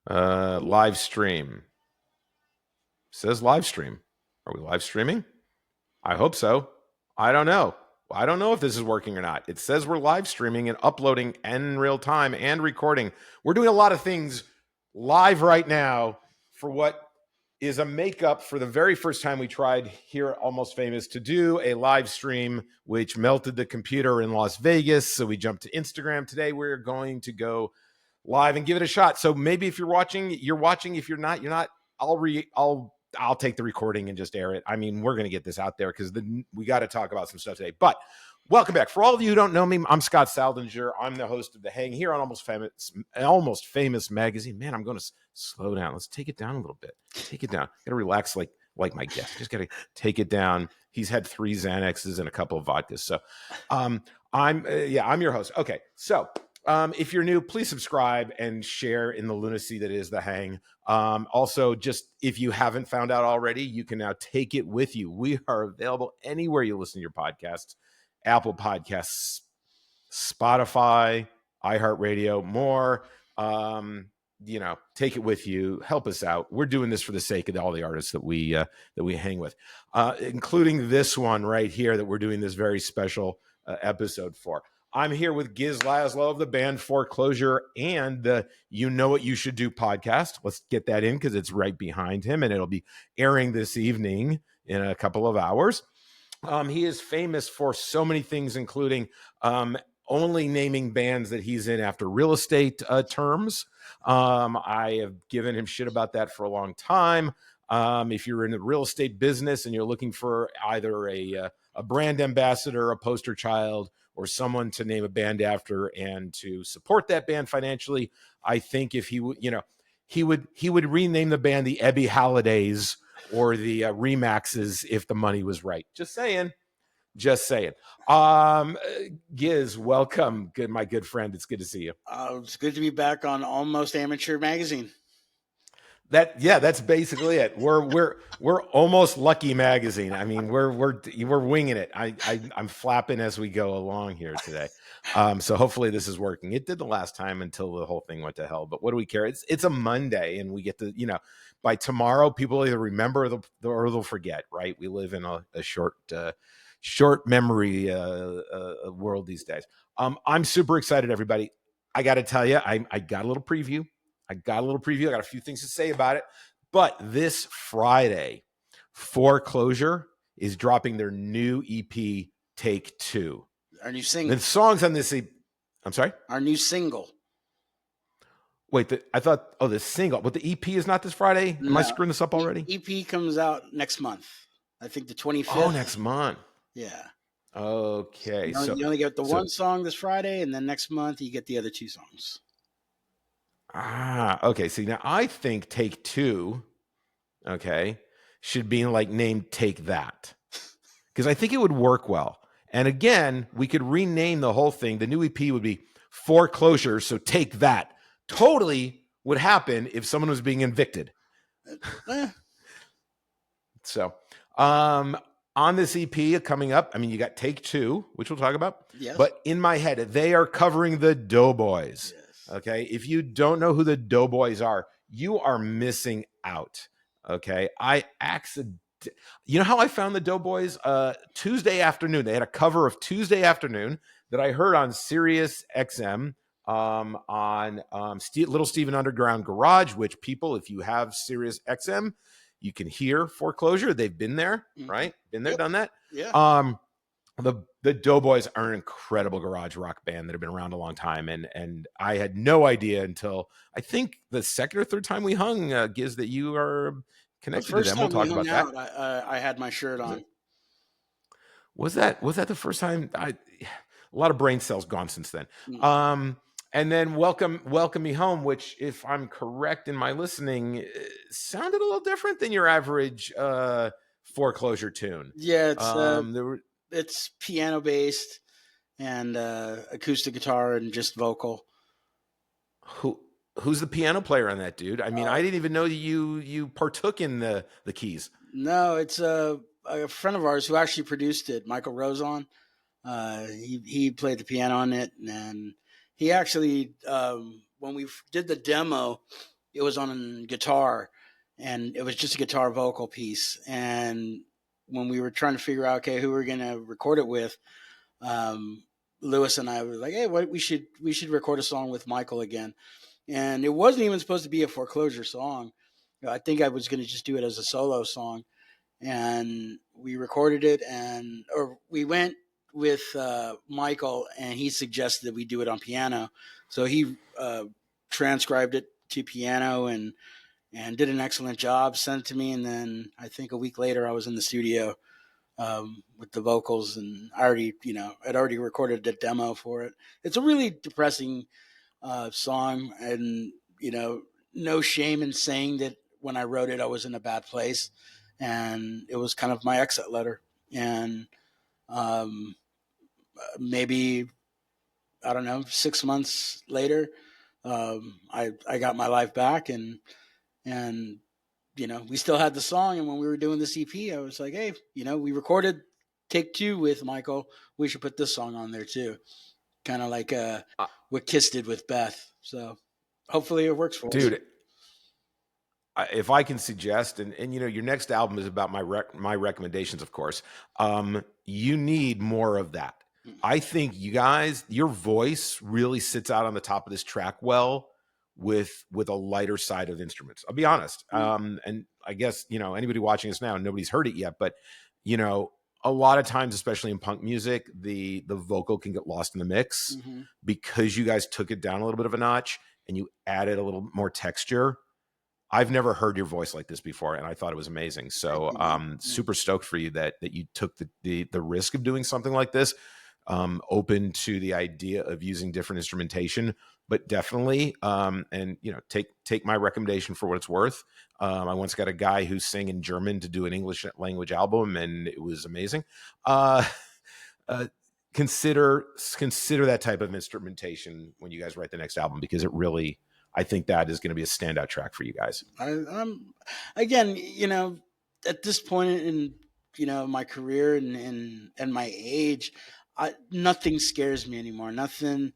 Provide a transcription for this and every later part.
Live stream. Says live stream. Are we live streaming? I hope so. I don't know. I don't know if this is working or not. It says we're live streaming and uploading in real time and recording. We're doing a lot of things live right now for what is a makeup for the very first time we tried here at Almost Famous to do a live stream, which melted the computer in Las Vegas. So we jumped to Instagram. Today we're going to go live and give it a shot. So maybe if you're watching, you're watching. If you're not, you're not. I'll take the recording and just air it. I mean, we're going to get this out there because we got to talk about some stuff today. But welcome back. For all of you who don't know me, I'm Scott Saldinger. I'm the host of The Hang here on Almost Famous magazine. Man, I'm going to slow down. Let's take it down a little bit. Take it down. Got to relax like my guest. Just got to take it down. He's had 3 Xanaxes and a couple of vodkas. So I'm your host. Okay, so if you're new, please subscribe and share in the lunacy that is The Hang. Also, just if you haven't found out already, you can now take it with you. We are available anywhere you listen to your podcasts. Apple Podcasts, Spotify, iHeartRadio, more. Take it with you. Help us out. We're doing this for the sake of all the artists that we hang with, including this one right here that we're doing this very special episode for. I'm here with Gizz Lazlo of the band Foreclosure and the You Know What You Should Do podcast. Let's get that in because it's right behind him, and it'll be airing this evening in a couple of hours. He is famous for so many things, including only naming bands that he's in after real estate terms. I have given him shit about that for a long time. If you're in the real estate business and you're looking for either a brand ambassador, a poster child, or someone to name a band after and to support that band financially, I think if he would, he would rename the band the Ebby Holidays or the Remaxes if the money was right. Just saying. Gizz, welcome. My good friend. It's good to see you. It's good to be back on Almost Amateur magazine. That's basically it. We're almost Lucky magazine. I mean, we're winging it. I'm flapping as we go along here today. So hopefully this is working. It did the last time until the whole thing went to hell. But what do we care? It's a Monday, and we get to by tomorrow people either remember or they'll forget. Right? We live in a short memory world these days. I'm super excited, everybody. I got to tell you, I got a little preview. I got a few things to say about it. But this Friday, Foreclosure is dropping their new EP, Take 2. Our new single. The songs on this EP. I'm sorry? Our new single. Wait, I thought, the single. But the EP is not this Friday? Am I screwing this up already? EP comes out next month. I think the 25th. Oh, next month. Yeah. Okay. You only get the one song this Friday, and then next month you get the other 2 songs. Okay. See, now I think Take 2, should be named Take That. Because I think it would work well. And again, we could rename the whole thing. The new EP would be Foreclosure, so Take That. Totally would happen if someone was being evicted. So, on this EP coming up, I mean, you got Take 2, which we'll talk about. Yes. But in my head, they are covering the Doughboys. Yes. Okay. If you don't know who the Doughboys are, you are missing out. Okay. You know how I found the Doughboys? Tuesday afternoon. They had a cover of Tuesday Afternoon that I heard on Sirius XM on Little Steven Underground Garage, which people, if you have Sirius XM, you can hear Foreclosure. They've been there, right? Been there, done that. Yeah. The Doughboys are an incredible garage rock band that have been around a long time, and I had no idea until I think the second or third time we hung, Gizz, that you are connected to them. We'll talk about that. I had my shirt on. Was that the first time? A lot of brain cells gone since then. And then welcome Me Home, which, if I'm correct in my listening, sounded a little different than your average Foreclosure tune. Yeah, it's piano based and acoustic guitar and just vocal. Who's the piano player on that, dude? I mean, I didn't even know you partook in the keys. No, it's a friend of ours who actually produced it, Michael Rosen. He played the piano on it, and he actually when we did the demo, it was on guitar, and it was just a guitar vocal piece. And when we were trying to figure out, okay, who we're gonna record it with, um, Lewis and I were like, hey, what we should record a song with Michael again. And it wasn't even supposed to be a Foreclosure song. I think I was going to just do it as a solo song, and we recorded it, and or we went with Michael, and he suggested that we do it on piano. So he transcribed it to piano and did an excellent job. Sent it to me, and then I think a week later I was in the studio with the vocals, and I already, I'd already recorded a demo for it. It's a really depressing song, and no shame in saying that when I wrote it, I was in a bad place, and it was kind of my exit letter. And um, maybe I don't know, 6 months later, I got my life back, and we still had the song. And when we were doing this EP, I was like, hey, we recorded Take Two with Michael. We should put this song on there too, kind of like Uh, what Kiss did with Beth. So hopefully it works for us. dude, if I can suggest, and your next album is about my recommendations, of course. You need more of that. I think you guys, your voice really sits out on the top of this track well with a lighter side of instruments. I'll be honest. And I guess anybody watching us now, nobody's heard it yet, but a lot of times, especially in punk music, the vocal can get lost in the mix because you guys took it down a little bit of a notch and you added a little more texture. I've never heard your voice like this before, and I thought it was amazing. So, super stoked for you that you took the risk of doing something like this. Open to the idea of using different instrumentation, but definitely, and take my recommendation for what it's worth. I once got a guy who sang in German to do an English language album, and it was amazing. Consider that type of instrumentation when you guys write the next album, because it really, I think that is going to be a standout track for you guys. I'm again, at this point in my career and my age, nothing scares me anymore. Nothing,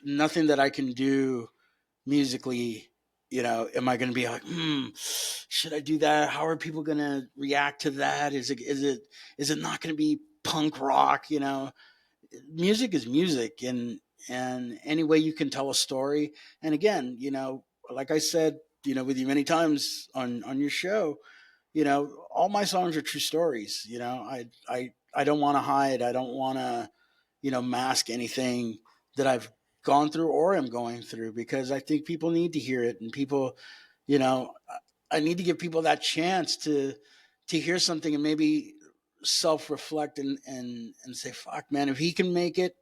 nothing that I can do musically. Am I going to be like, should I do that? How are people going to react to that? Is it not going to be punk rock? Music is music, and any way you can tell a story. And again, like I said, with you many times on your show, all my songs are true stories. I don't want to hide. I don't want to mask anything that I've gone through or am going through, because I think people need to hear it. And people, you know I need to give people that chance to hear something and maybe self-reflect and say, fuck, man, if he can make it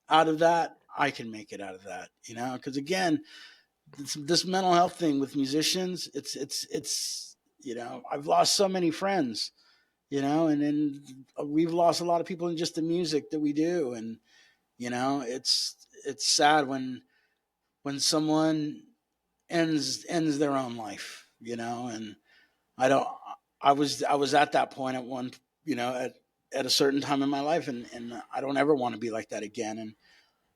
out of that, I can make it out of that. Because again, this mental health thing with musicians, it's I've lost so many friends, and then we've lost a lot of people in just the music that we do. And it's sad when someone ends their own life, and I don't I was at that point at one, at a certain time in my life, and I don't ever want to be like that again. And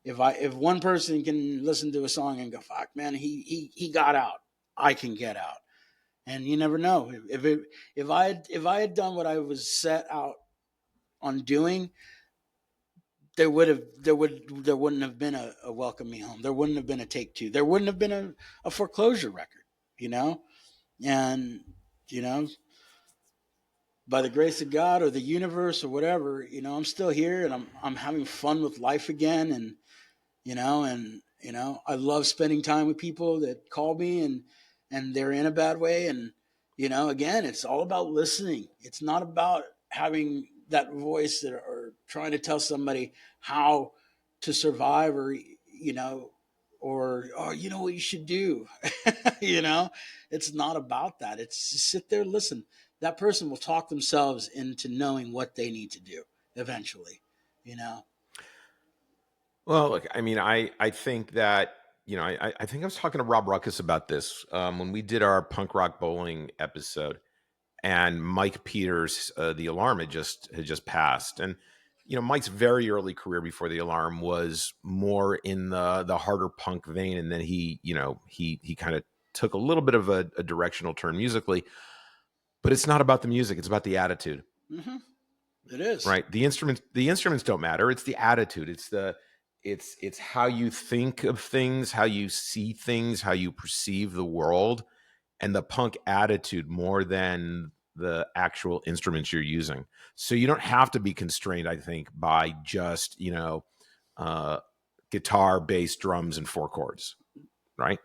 if one person can listen to a song and go, fuck, man, he got out, I can get out. And you never know, if I had done what I was set out on doing, there wouldn't have been a Welcome Me Home. There wouldn't have been a Take Two. There wouldn't have been a Foreclosure record, and you know by the grace of God or the universe or whatever, I'm still here, and I'm having fun with life again. And I love spending time with people that call me and they're in a bad way. And again, it's all about listening. It's not about having that voice that or trying to tell somebody how to survive, or or you know what you should do. It's not about that. It's just sit there, listen. That person will talk themselves into knowing what they need to do eventually. you know Well, look, I mean, I think that, I think I was talking to Rob Ruckus about this when we did our punk rock bowling episode, and Mike Peters, the alarm had just passed. And Mike's very early career before the Alarm was more in the harder punk vein, and then he kind of took a little bit of a directional turn musically. But it's not about the music; it's about the attitude. Mm-hmm. It is. Right? The instruments don't matter. It's the attitude. It's how you think of things, how you see things, how you perceive the world, and the punk attitude more than the actual instruments you're using. So you don't have to be constrained, I think, by just uh, guitar, bass, drums, and four chords. Right?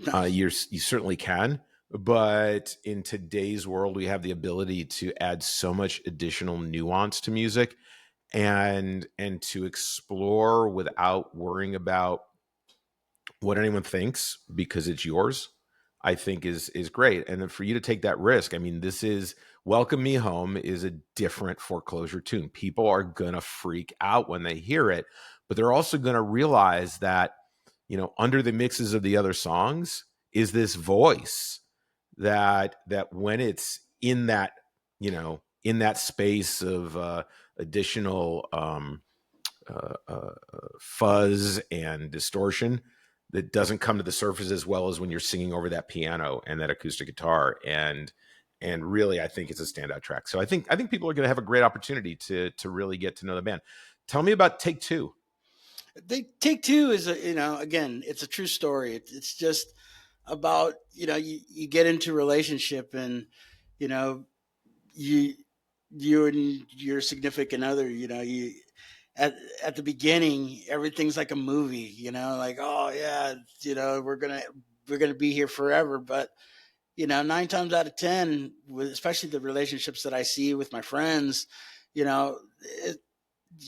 No. You certainly can, but in today's world, we have the ability to add so much additional nuance to music, and to explore without worrying about what anyone thinks because it's yours. I think is great. And then for you to take that risk, I mean, this is Welcome Me Home is a different Foreclosure tune. People are gonna freak out when they hear it, but they're also gonna realize that, under the mixes of the other songs is this voice that when it's in that space of additional fuzz and distortion that doesn't come to the surface as well as when you're singing over that piano and that acoustic guitar. And really, I think it's a standout track. So I think people are going to have a great opportunity to really get to know the band. Tell me about Take Two. They Take Two is again, it's a true story. It's just about you get into a relationship, and you know you you and your significant other, you at at the beginning everything's like a movie, like, oh yeah, we're gonna be here forever. But 9 times out of 10, with especially the relationships that I see with my friends, it,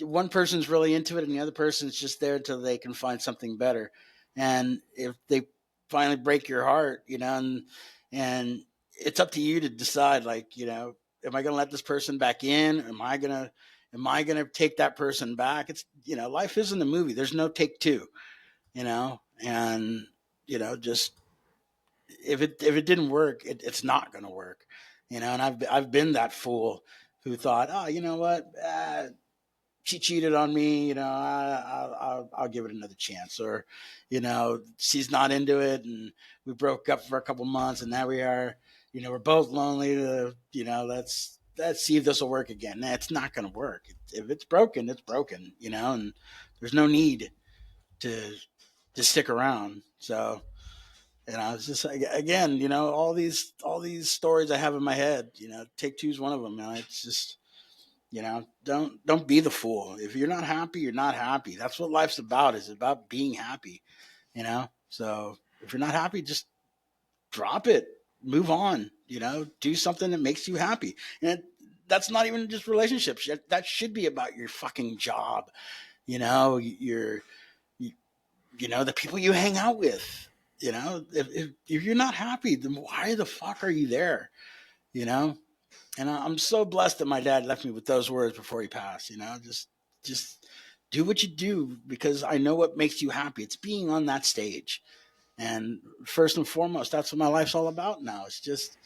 one person's really into it and the other person's just there until they can find something better. And if they finally break your heart, and it's up to you to decide, like, am I going to let this person back in? Am I going to take that person back? It's, life isn't a movie. There's no take two, and, just, if it didn't work, it's not going to work, and I've been that fool who thought, oh, you know what? She cheated on me, I'll give it another chance. Or, she's not into it, and we broke up for a couple months, and now we are, we're both lonely. Let's see if this will work again. Nah, it's not going to work. If it's broken, it's broken, and there's no need to stick around. So, it's just, again, all these stories I have in my head. Take Two's one of them. It's just, don't be the fool. If you're not happy, you're not happy. That's what life's about. Is about being happy. So if you're not happy, just drop it, move on. Do something that makes you happy. And that's not even just relationships. That should be about your fucking job. Your the people you hang out with. If you're not happy, then why the fuck are you there? And I'm so blessed that my dad left me with those words before he passed. Just do what you do, because I know what makes you happy. It's being on that stage, and first and foremost, that's what my life's all about now. It's just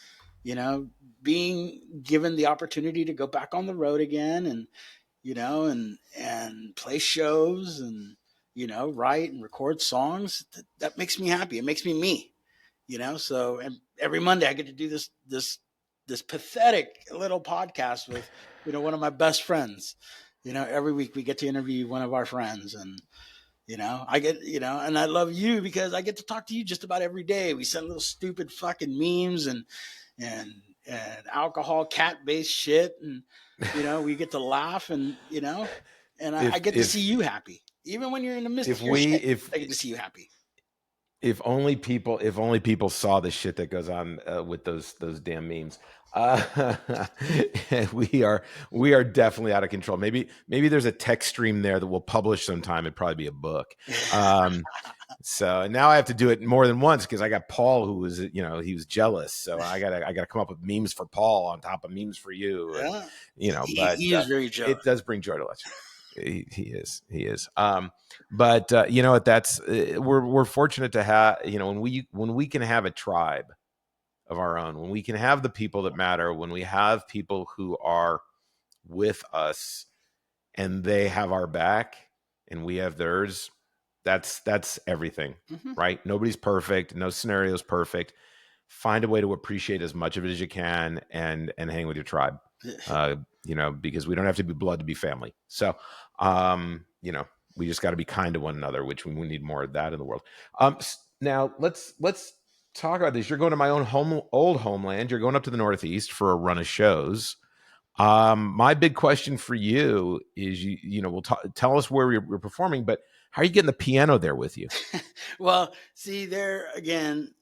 being given the opportunity to go back on the road again, and and play shows, and write and record songs. That makes me happy. It makes me me. So, and every Monday I get to do this pathetic little podcast with one of my best friends. Every week we get to interview one of our friends, and I get, and I love you because I get to talk to you just about every day. We send little stupid fucking memes and alcohol cat based shit, and we get to laugh, and and I If get to see if you happy, even when you're in the midst if of your we shit. if I get to see you happy. if only people saw the shit that goes on with those damn memes. Uh, we are definitely out of control. Maybe there's a text stream there that we'll publish sometime. It'd probably be a book. So now I have to do it more than once because I got Paul, who was, he was jealous. So I gotta come up with memes for Paul on top of memes for you, and Yeah, but he is very jealous. it does bring joy to watch. He is. But you know what? That's we're fortunate to have, when we can have a tribe of our own, when we can have the people that matter, when we have people who are with us and they have our back and we have theirs, that's everything, Mm-hmm. right? Nobody's perfect. No scenario is perfect. Find a way to appreciate as much of it as you can, and hang with your tribe. Because we don't have to be blood to be family. So, we just got to be kind to one another, which we need more of that in the world. Now let's talk about this. You're going to my old homeland. You're going up to the Northeast for a run of shows. My big question for you is, we'll tell us where we're performing, but how are you getting the piano there with you? Well, see, there again,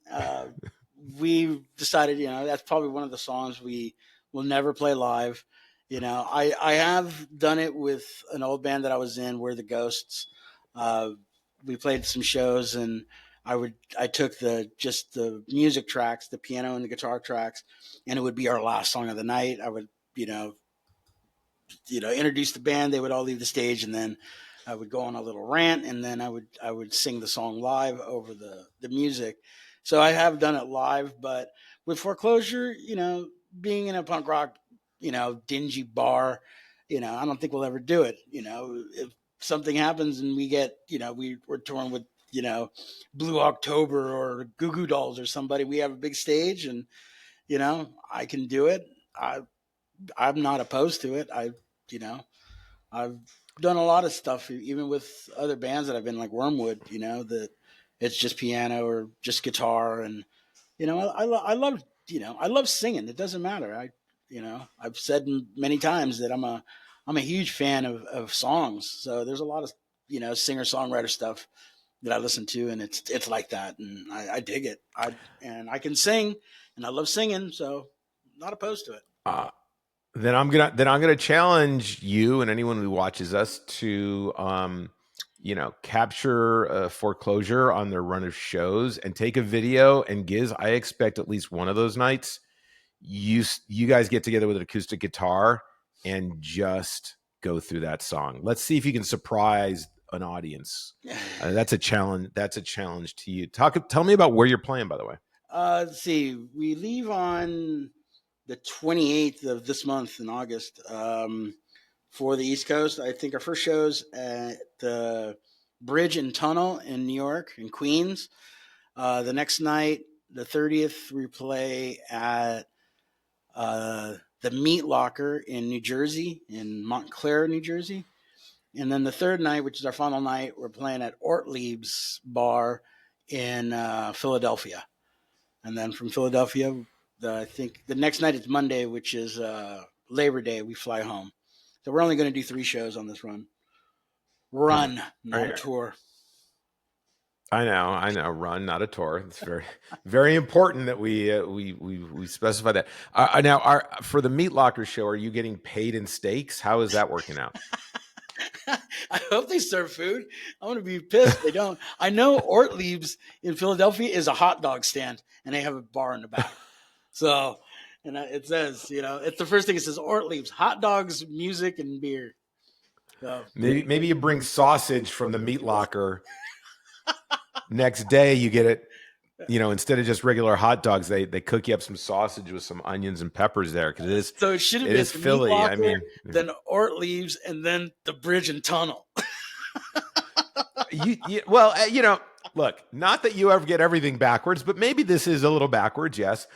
we decided, that's probably one of the songs we will never play live. I have done it with an old band that I was in, We're the Ghosts. Uh, we played some shows, and I took just the music tracks, the piano and the guitar tracks, and it would be our last song of the night. I would, introduce the band. They would all leave the stage, and then I would go on a little rant, and then I would sing the song live over the music. So I have done it live, but with Foreclosure, being in a punk rock, dingy bar, I don't think we'll ever do it. If something happens and we get, we're touring with, Blue October or Goo Goo Dolls or somebody, we have a big stage, and I can do it. I'm not opposed to it. You know, I've done a lot of stuff, even with other bands that I've been, like Wormwood. That it's just piano or just guitar, and I love I love singing. It doesn't matter. I've said many times that I'm a huge fan of songs. So there's a lot of singer songwriter stuff that I listen to, and it's like that, and I dig it. I can sing, and I love singing, so not opposed to it. Uh, then I'm gonna challenge you and anyone who watches us to capture a Foreclosure on their run of shows and take a video. And Giz, I expect at least one of those nights you guys get together with an acoustic guitar and just go through that song. Let's see if you can surprise an audience. That's a challenge. That's a challenge to you. Tell me about where you're playing, by the way. Let's see. We leave on the 28th of this month in August, for the East Coast. I think our first show's at the Bridge and Tunnel in New York, in Queens. The next night, the 30th, we play at the Meat Locker in New Jersey, in Montclair, New Jersey. And then the third night, which is our final night, we're playing at Ortlieb's Bar in Philadelphia. And then from Philadelphia, I think the next night is Monday, which is Labor Day. We fly home. So we're only going to do 3 shows on this run. Run, not a tour. I know. Run, not a tour. It's very, very important that we specify that. Now, for the Meat Locker show, are you getting paid in steaks? How is that working out? I hope they serve food. I'm going to be pissed if they don't. I know Ortlieb's in Philadelphia is a hot dog stand, and they have a bar in the back. So, and it says, it's the first thing it says: Ortlieb's, hot dogs, music, and beer. So Maybe you bring sausage from the Meat Locker. Next day, you get it. Instead of just regular hot dogs, they cook you up some sausage with some onions and peppers there, because it should have it been is the Philly. Meat Locker, I mean, then Ortlieb's, and then the Bridge and Tunnel. look, not that you ever get everything backwards, but maybe this is a little backwards. Yes.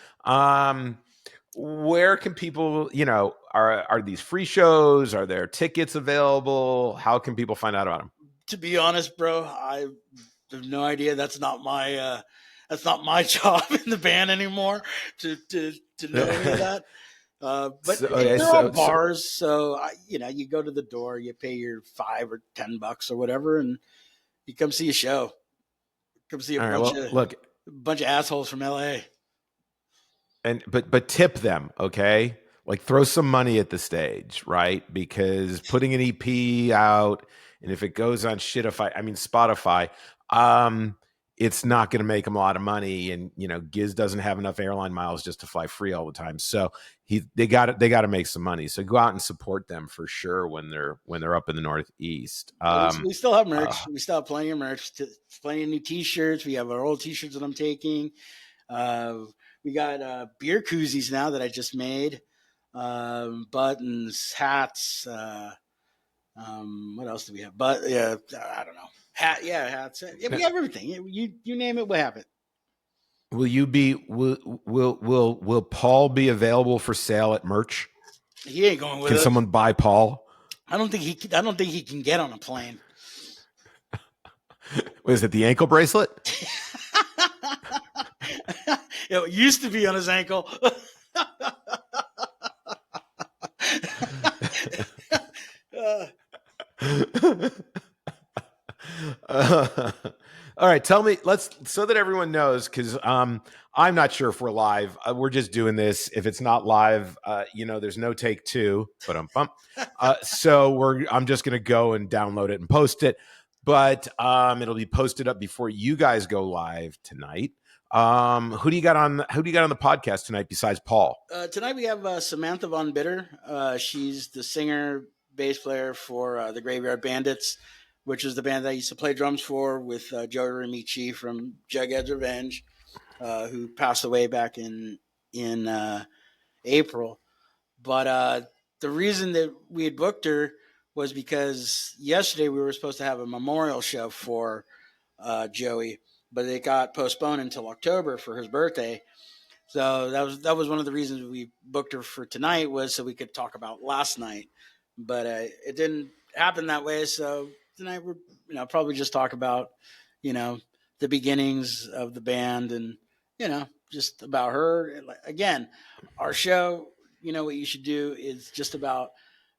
Where can people, are these free shows? Are there tickets available? How can people find out about them? To be honest, bro, I have no idea. That's not my job in the band anymore to know any of that. But they're all bars, so you go to the door, you pay your $5 or $10 or whatever, and you come see a show. Come see a bunch of assholes from LA. But tip them, okay? Like, throw some money at the stage, right? Because putting an EP out, and if it goes on Spotify, it's not going to make them a lot of money. And Gizz doesn't have enough airline miles just to fly free all the time. So they got to make some money. So go out and support them for sure when they're up in the Northeast. We still have merch. We still have plenty of merch. Plenty of new T-shirts. We have our old T-shirts that I'm taking. We got beer koozies now that I just made. Buttons, hats, What else do we have? But yeah, I don't know. Hats. Yeah, we have everything. You name it, we have it. Will you be will Paul be available for sale at merch? He ain't going with Can us. someone buy Paul? I don't think he can get on a plane. Was it the ankle bracelet? It used to be on his ankle. All right, tell me, let's so that everyone knows, because I'm not sure if we're live. We're just doing this. If it's not live, there's no take two. But I'm just gonna go and download it and post it. But it'll be posted up before you guys go live tonight. Who do you got on the podcast tonight besides Paul? Tonight we have Samantha Von Bitter. She's the singer, bass player for the Graveyard Bandits, which is the band that I used to play drums for with Joey Ramici from Jughead's Revenge, who passed away back in April. But the reason that we had booked her was because yesterday we were supposed to have a memorial show for Joey, but it got postponed until October for his birthday. So that was one of the reasons we booked her for tonight, was so we could talk about last night. But it didn't happen that way. So tonight we're probably just talk about the beginnings of the band, and just about her. Again, our show, what you should do is just about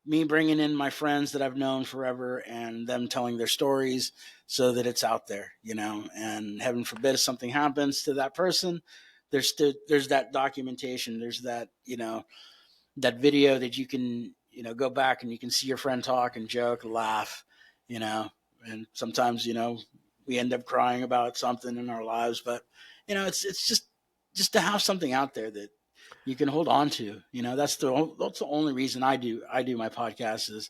me bringing in my friends that I've known forever and them telling their stories so that it's out there, and heaven forbid if something happens to that person, there's that documentation, there's that, that video that you can, go back and you can see your friend talk and joke, laugh, and sometimes, we end up crying about something in our lives, but it's just to have something out there that you can hold on to. That's the only reason I do my podcast, is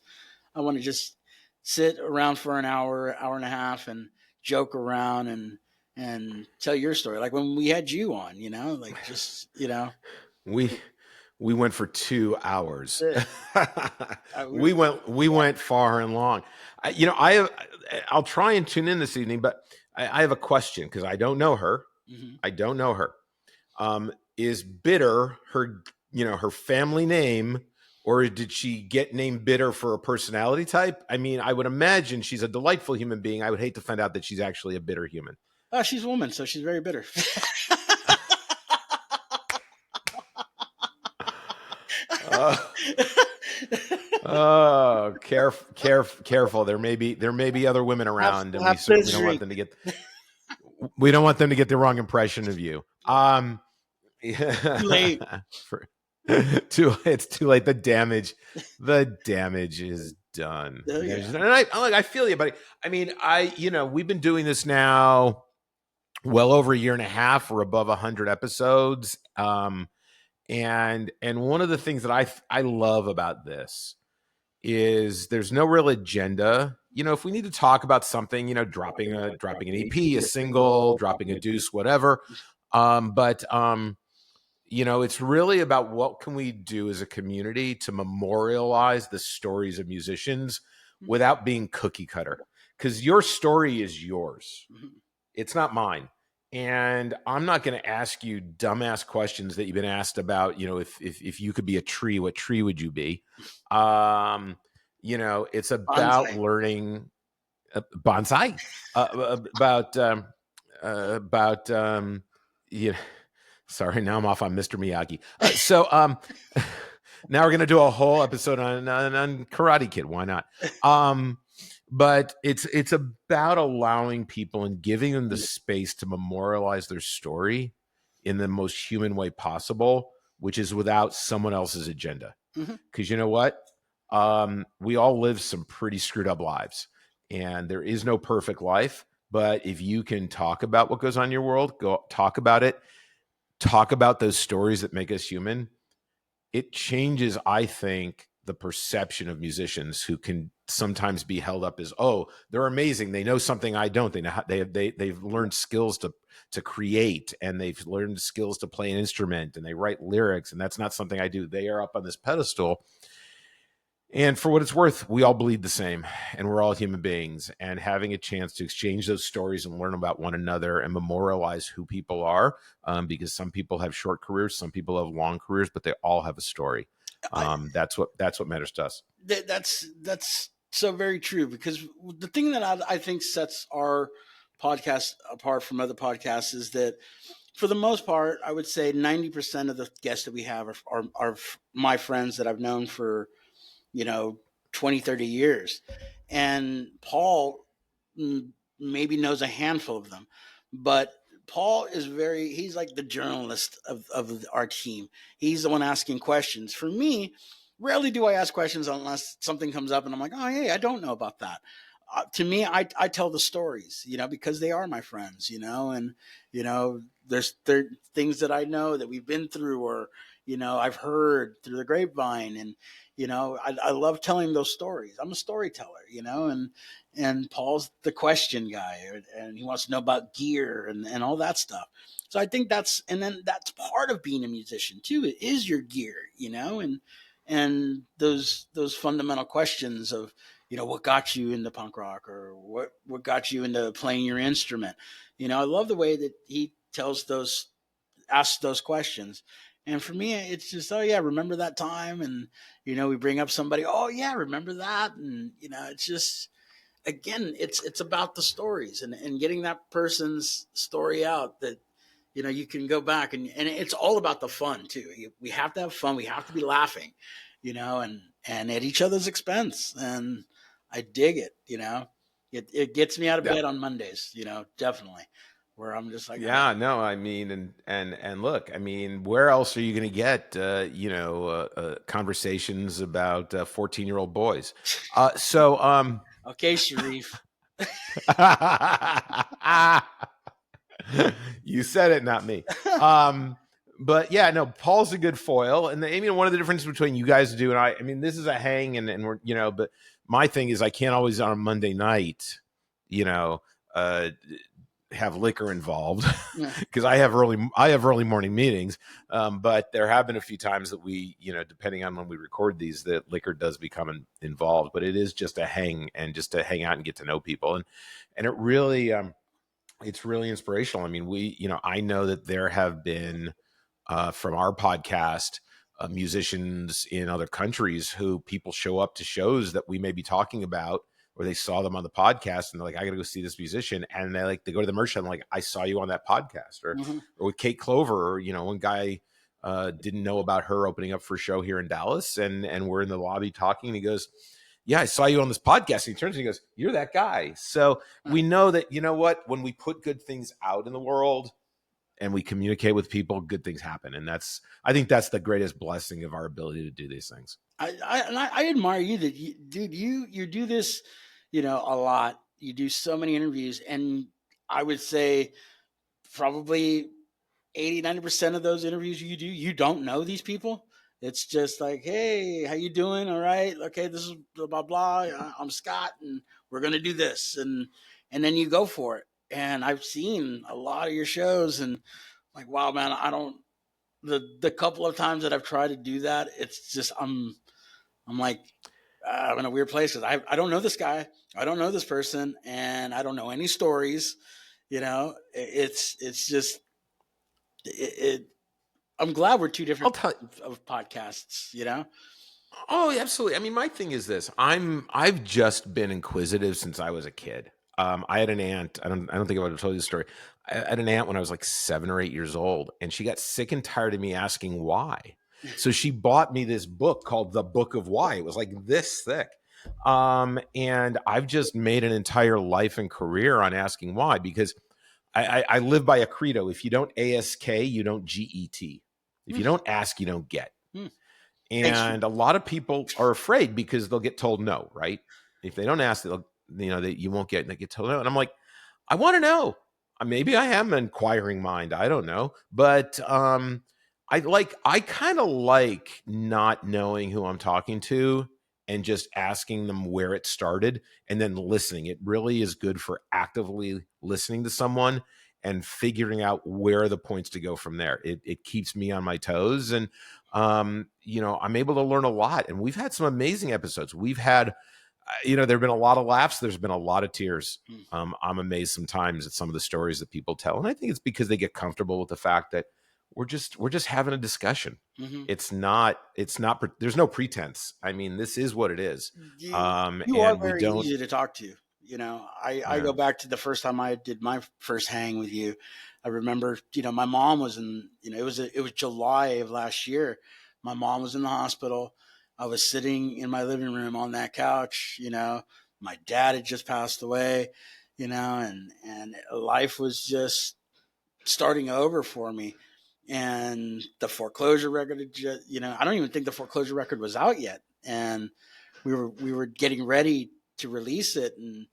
I want to just sit around for an hour and a half and joke around and tell your story. Like when we had you on, We went for 2 hours. we we went far and long. I'll try and tune in this evening, but I have a question because I don't know her. Mm-hmm. I don't know her. Is Bitter her family name, or did she get named Bitter for a personality type? I mean, I would imagine she's a delightful human being. I would hate to find out that she's actually a bitter human. She's a woman, so she's very bitter. Careful. There may be other women around, and we certainly don't want them to get. We don't want them to get the wrong impression of you. Too late. It's too late. The damage is done. Oh, yeah. And I feel you, buddy. I mean, we've been doing this now well over a year and a half. We're above 100 episodes. And one of the things that I love about this is there's no real agenda. If we need to talk about something, dropping an EP, a single, dropping a deuce, whatever. But it's really about what can we do as a community to memorialize the stories of musicians without being cookie cutter, because your story is yours. It's not mine. And I'm not going to ask you dumbass questions that you've been asked about, if you could be a tree, what tree would you be? It's about Bonsai. learning bonsai, sorry, now I'm off on Mr. Miyagi. Now we're going to do a whole episode on Karate Kid. Why not? But it's about allowing people and giving them the space to memorialize their story in the most human way possible, which is without someone else's agenda. Because you know what? We all live some pretty screwed up lives, and there is no perfect life. But if you can talk about what goes on in your world, go talk about it. Talk about those stories that make us human. It changes, I think, the perception of musicians who can sometimes be held up as, oh, they're amazing. They know something I don't. They know how, they've learned skills to create, and they've learned skills to play an instrument, and they write lyrics, and that's not something I do. They are up on this pedestal. And for what it's worth, we all bleed the same and we're all human beings. And having a chance to exchange those stories and learn about one another and memorialize who people are, because some people have short careers, some people have long careers, but they all have a story. I, That's what matters to us. that's so very true, because the thing that I think sets our podcast apart from other podcasts is that, for the most part, I would say 90% of the guests that we have are my friends that I've known for, 20, 30 years. And Paul, maybe knows a handful of them, but Paul is he's like the journalist of our team. He's the one asking questions. For me, rarely do I ask questions unless something comes up and I'm like, oh, hey, I don't know about that. To me, I tell the stories, because they are my friends, and, there things that I know that we've been through, or, I've heard through the grapevine. And, I love telling those stories. I'm a storyteller, and Paul's the question guy, and he wants to know about gear and all that stuff. So I think that's part of being a musician too. It is your gear, and those fundamental questions of, what got you into punk rock, or what got you into playing your instrument. I love the way that he asks those questions. And for me, it's just, oh yeah, remember that time? And, we bring up somebody, oh yeah, remember that? And, it's just, again, it's about the stories, and getting that person's story out, that, you can go back, and it's all about the fun too. We have to have fun. We have to be laughing, and at each other's expense. And I dig it. It gets me out of Yeah. bed on Mondays, definitely, where I'm just like, Yeah, no, I mean, and look, I mean, where else are you going to get, conversations about 14-year-old boys? okay, Sharif. You said it, not me. Um, but yeah, no, Paul's a good foil, and one of the differences between you guys do and I mean, this is a hang, and we're, but my thing is I can't always on a Monday night, you know, uh, have liquor involved Yeah. because I have early morning meetings. But there have been a few times that we, depending on when we record these, that liquor does become involved. But it is just a hang, and just to hang out and get to know people, and it really it's really inspirational. I mean, I know that there have been from our podcast, musicians in other countries who people show up to shows that we may be talking about, or they saw them on the podcast and they're like, I gotta go see this musician. And they go to the merch shop and like, I saw you on that podcast, Mm-hmm. or with Kate Clover, or, one guy didn't know about her opening up for a show here in Dallas. And we're in the lobby talking, and he goes, yeah, I saw you on this podcast. And he turns and he goes, you're that guy. So we know that, when we put good things out in the world and we communicate with people, good things happen. And I think that's the greatest blessing of our ability to do these things. I admire you, that dude, you do this, a lot. You do so many interviews, and I would say probably 80-90% of those interviews you don't know these people. It's just like, hey, how you doing? All right, okay, this is blah blah blah. I'm Scott, and we're gonna do this, and then you go for it. And I've seen a lot of your shows, and like, wow, man, I don't the couple of times that I've tried to do that, it's just I'm like, I'm in a weird place, because I don't know this guy, I don't know this person, and I don't know any stories. It's just it I'm glad we're two I'll different tell of podcasts. Oh, absolutely. I mean, my thing is this. I've just been inquisitive since I was a kid. I had an aunt. I don't think I would have told you the story. I had an aunt when I was like 7 or 8 years old, and she got sick and tired of me asking why. So she bought me this book called The Book of Why. It was like this thick. And I've just made an entire life and career on asking why, because I live by a credo. If you don't ASK, you don't GET. If you don't ask, you don't get. Thanks. And a lot of people are afraid because they'll get told no, right? If they don't ask, they'll, that you won't get, and they get told no. And I'm like, I want to know. Maybe I am an inquiring mind. I don't know. But I kind of like not knowing who I'm talking to and just asking them where it started and then listening. It really is good for actively listening to someone and figuring out where are the points to go from there. It keeps me on my toes, and I'm able to learn a lot. And we've had some amazing episodes. We've had, there've been a lot of laughs. There's been a lot of tears. I'm amazed sometimes at some of the stories that people tell, and I think it's because they get comfortable with the fact that we're just having a discussion. Mm-hmm. It's not. There's no pretense. I mean, this is what it is. You are And we very don't. easy to talk to. I Yeah. go back to the first time I did my first hang with you. I remember, my mom was in, it was July of last year. My mom was in the hospital. I was sitting in my living room on that couch. My dad had just passed away. And life was just starting over for me. And the foreclosure record had just, I don't even think the foreclosure record was out yet. And we were getting ready to release it, and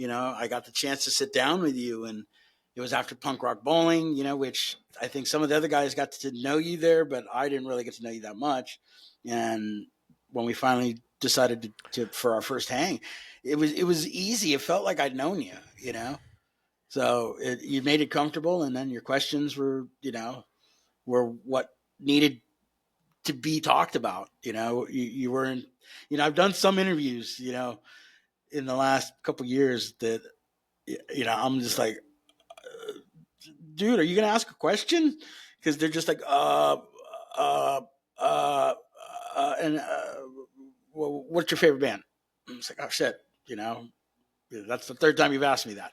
I got the chance to sit down with you, and it was after Punk Rock Bowling, which I think some of the other guys got to know you there, but I didn't really get to know you that much. And when we finally decided to for our first hang, it was easy. It felt like I'd known you. So you made it comfortable, and then your questions were what needed to be talked about. You weren't. I've done some interviews, in the last couple of years that, I'm just like, dude, are you gonna ask a question? Because they're just like, uh, uh, and well, what's your favorite band? I'm just like, oh shit, that's the third time you've asked me that.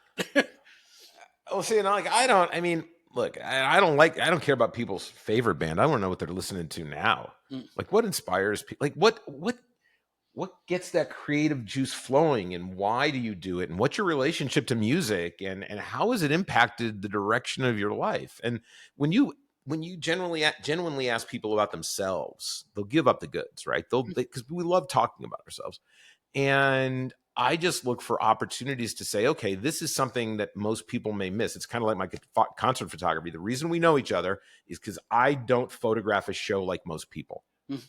Oh, see, and I don't. I mean, look, I don't like. I don't care about people's favorite band. I want to know what they're listening to now. Mm. Like, what inspires people? Like, what gets that creative juice flowing, and why do you do it, and what's your relationship to music, and how has it impacted the direction of your life? And when you genuinely ask people about themselves, they'll give up the goods, right? Because we love talking about ourselves. And I just look for opportunities to say, okay, this is something that most people may miss. It's kind of like my concert photography. The reason we know each other is because I don't photograph a show like most people. Mm.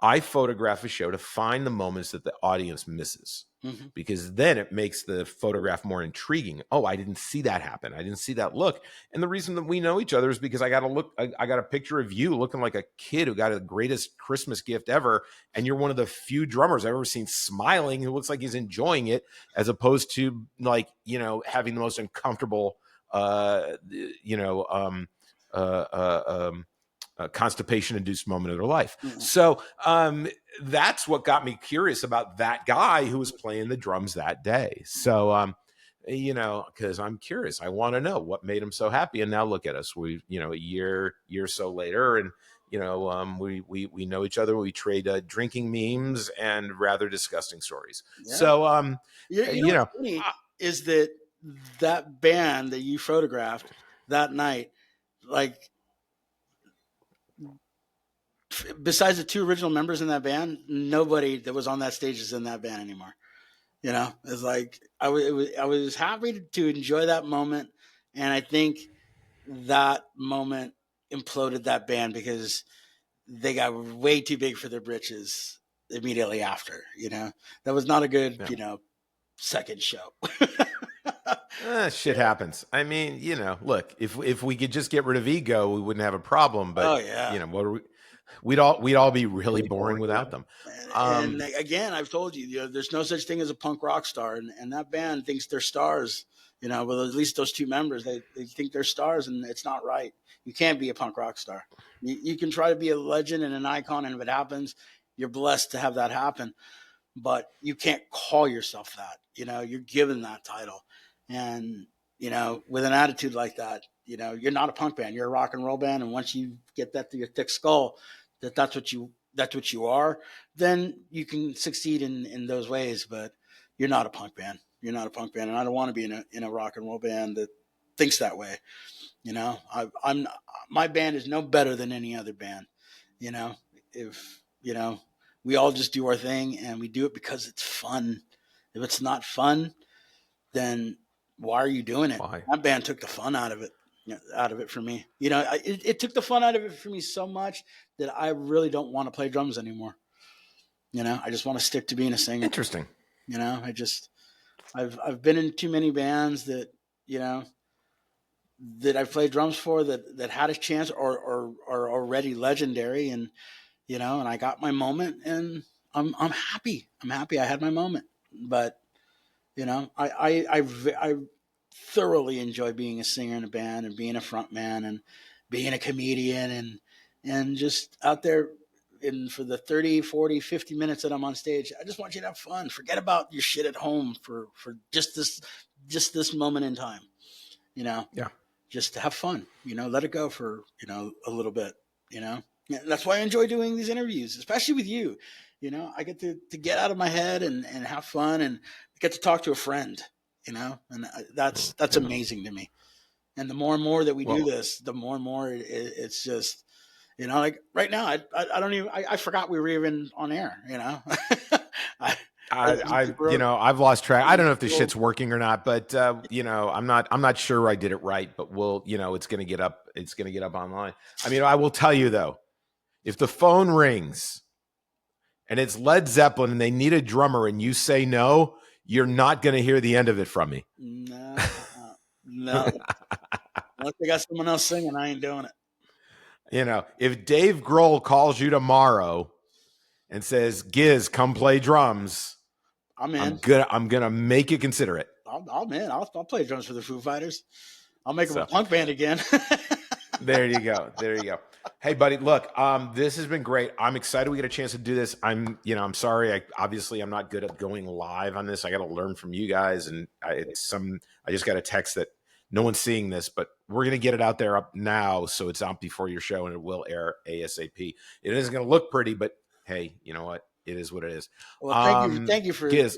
I photograph a show to find the moments that the audience misses, Mm-hmm. because then it makes the photograph more intriguing. Oh, I didn't see that happen. I didn't see that look. And the reason that we know each other is because I got a picture of you looking like a kid who got the greatest Christmas gift ever. And you're one of the few drummers I've ever seen smiling, who looks like he's enjoying it, as opposed to having the most uncomfortable, you know, uh, uh, um, constipation-induced moment of their life. Mm-hmm. So that's what got me curious about that guy who was playing the drums that day. So because I'm curious, I want to know what made him so happy. And now look at us. We, a year or so later, and we know each other. We trade drinking memes and rather disgusting stories. Yeah. So what's funny is that band that you photographed that night, like, besides the two original members in that band, nobody that was on that stage is in that band anymore. It's like I was happy to enjoy that moment, and I think that moment imploded that band because they got way too big for their britches immediately after. That was not a good second show. Shit happens. I mean, look, if we could just get rid of ego, we wouldn't have a problem. But Oh yeah, what are we? We'd all be really boring without them. And again, I've told you, there's no such thing as a punk rock star, and that band thinks they're stars. Well, at least those two members, they think they're stars, and it's not right. You can't be a punk rock star. You can try to be a legend and an icon, and if it happens, you're blessed to have that happen. But you can't call yourself that. You're given that title, and with an attitude like that, you're not a punk band. You're a rock and roll band, and once you get that through your thick skull, that's what you are, then you can succeed in those ways. But you're not a punk band. You're not a punk band, and I don't want to be in a rock and roll band that thinks that way. I'm my band is no better than any other band. If we all just do our thing, and we do it because it's fun. If it's not fun, then why are you doing it? Why? That band took the fun out of it for me. It took the fun out of it for me so much that I really don't want to play drums anymore. I just want to stick to being a singer. Interesting. I've been in too many bands that, that I played drums for that had a chance or are already legendary, and and I got my moment, and I'm happy. I'm happy I had my moment. But I thoroughly enjoy being a singer in a band and being a front man and being a comedian and just out there for the 30, 40, 50 minutes that I'm on stage. I just want you to have fun. Forget about your shit at home for just this moment in time, Yeah. just to have fun, let it go for, a little bit, Yeah, that's why I enjoy doing these interviews, especially with you. I get to get out of my head and have fun and get to talk to a friend, and that's Yeah. amazing to me. And the more and more that we do Well, this, the more and more it's just, like right now, I don't even, I forgot we were even on air, I, I've lost track. I don't know if the shit's working or not, but I'm not sure I did it right, but it's going to get up. It's going to get up online. I mean, I will tell you though, if the phone rings and it's Led Zeppelin and they need a drummer and you say no, you're not going to hear the end of it from me. No, no. Unless they got someone else singing, I ain't doing it. If Dave Grohl calls you tomorrow and says, "Gizz, come play drums," I'm in. I'm gonna make you consider it. I'm in. I'll play drums for the Foo Fighters. I'll make them a punk band again. There you go. There you go. Hey, buddy, look, this has been great. I'm excited we get a chance to do this. I'm sorry. I'm not good at going live on this. I got to learn from you guys, and I just got a text that no one's seeing this, but we're gonna get it out there up now, so it's out before your show, and it will air ASAP. It isn't gonna look pretty, but hey, you know what? It is what it is. Well, thank you for Gizz,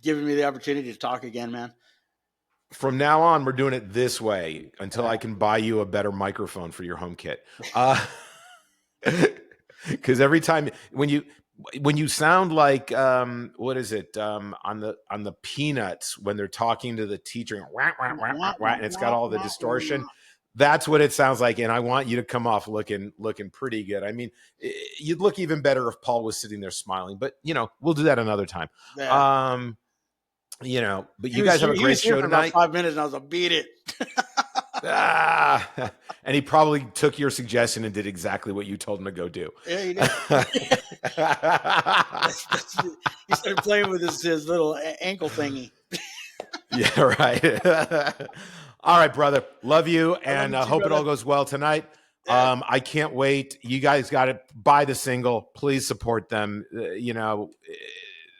giving me the opportunity to talk again, man. from now on, we're doing it this way until I can buy you a better microphone for your home kit. Because every time when you sound like what is it on the Peanuts when they're talking to the teacher, wah, wah, wah, wah, wah, and it's got all the distortion. That's what it sounds like, and I want you to come off looking pretty good. I mean, you'd look even better if Paul was sitting there smiling, but we'll do that another time. Yeah. But you guys have a great show tonight. About 5 minutes, and I was like, "Beat it." And he probably took your suggestion and did exactly what you told him to go do. Yeah, he did. He started playing with his little ankle thingy. Yeah, right. All right, brother. Love you, and hope it all goes well tonight. Yeah. I can't wait. You guys got to buy the single. Please support them.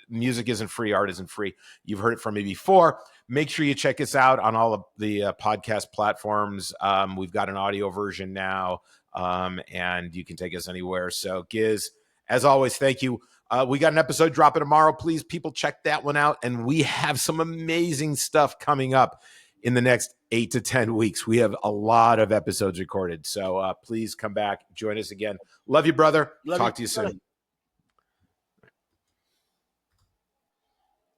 Music isn't free. Art isn't free. You've heard it from me before. Make sure you check us out on all of the podcast platforms. We've got an audio version now, and you can take us anywhere. So, Gizz, as always, thank you. We got an episode dropping tomorrow. Please, people, check that one out. And we have some amazing stuff coming up in the next 8 to 10 weeks. We have a lot of episodes recorded. So please come back. Join us again. Love you, brother. Talk to you soon.